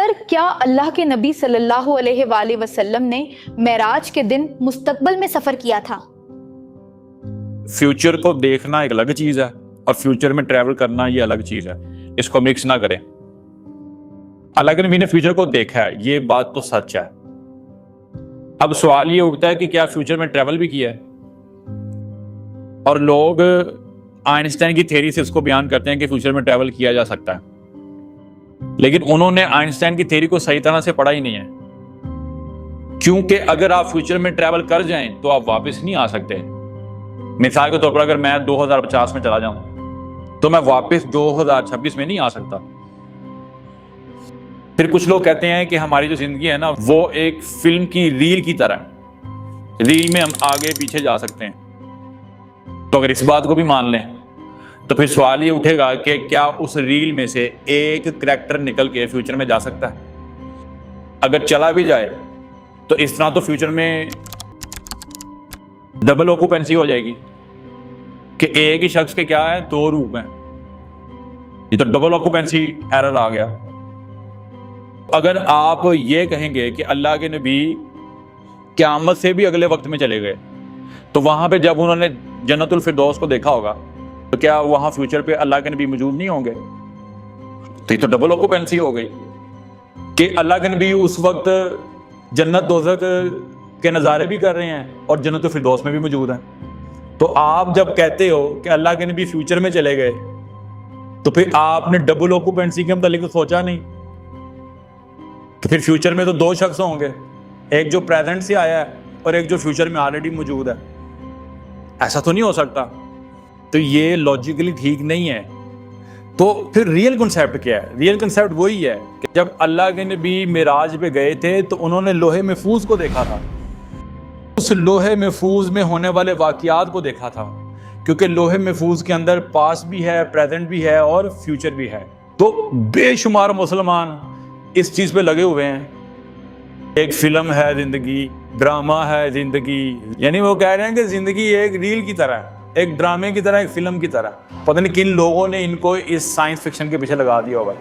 Sir, क्या अल्लाह के नबी सल्लल्लाहु अलैहि वसल्लम ने मेराज के दिन मुस्तकबिल में सफर किया था? फ्यूचर को देखना एक अलग चीज है और फ्यूचर में ट्रैवल करना ये अलग चीज है, इसको मिक्स ना करें। अल्लाह के नबी ने फ्यूचर को देखा है, ये बात तो सच है। अब सवाल ये उठता है कि क्या फ्यूचर में ट्रैवल भी किया है? और लोग आइंस्टाइन की थ्योरी से इसको बयान करते हैं कि फ्यूचर में ट्रैवल किया जा सकता है, लेकिन उन्होंने आइंस्टाइन की थ्योरी को सही तरह से पढ़ा ही नहीं है। क्योंकि अगर आप फ्यूचर में ट्रैवल कर जाएं तो आप वापस नहीं आ सकते। मिसाल के तौर पर अगर मैं 2050 में चला जाऊं तो मैं वापस 2026 में नहीं आ सकता। फिर कुछ लोग कहते हैं कि हमारी जो जिंदगी है ना, वो एक फिल्म की रील की तरह है, रील में हम आगे पीछे जा सकते हैं। तो अगर इस बात को भी मान लें तो फिर सवाल ये उठेगा कि क्या उस रील में से एक करैक्टर निकल के फ्यूचर में जा सकता है? अगर चला भी जाए तो इस तरह तो फ्यूचर में डबल ऑक्यूपेंसी हो जाएगी कि एक ही शख्स के क्या है, दो रूप हैं। ये तो डबल ऑक्यूपेंसी एरर आ गया। अगर आप ये कहेंगे कि अल्लाह के नबी क़यामत से भी अगले वक्त में चले गए, तो वहां पे जब उन्होंने जन्नतुल फिरदौस को देखा होगा तो क्या वहां फ्यूचर पे अल्लाह के नबी मौजूद नहीं होंगे? तो ये तो डबल ऑक्यूपेंसी हो गई कि अल्लाह के नबी उस वक्त जन्नत दोज़ख के नज़ारे भी कर रहे हैं और जन्नतुल फिरदौस में भी मौजूद हैं। तो आप जब कहते हो कि अल्लाह के नबी फ्यूचर में चले गए, तो फिर आपने डबल ऑक्यूपेंसी के मतलब सोचा नहीं। तो फिर फ्यूचर में तो दो शख्स होंगे, एक जो प्रेजेंट से आया है और एक जो फ्यूचर में ऑलरेडी मौजूद है। ऐसा तो नहीं हो सकता। तो ये लॉजिकली ठीक नहीं है। तो फिर रियल कॉन्सेप्ट क्या है? रियल कॉन्सेप्ट वही है कि जब अल्लाह के नबी मेराज पे गए थे तो उन्होंने लोहे महफूज को देखा था, उस लोहे महफूज में होने वाले वाक़ियात को देखा था, क्योंकि लोहे महफूज के अंदर पास्ट भी है, प्रेजेंट भी है और फ्यूचर भी है। तो बेशुमार मुसलमान इस चीज़ पे लगे हुए हैं। एक फिल्म है ज़िंदगी, ड्रामा है ज़िंदगी, यानी वो कह रहे हैं कि ज़िंदगी एक रील की तरह, एक ड्रामे की तरह, एक फिल्म की तरह। पता नहीं किन लोगों ने इनको इस साइंस फिक्शन के पीछे लगा दिया होगा।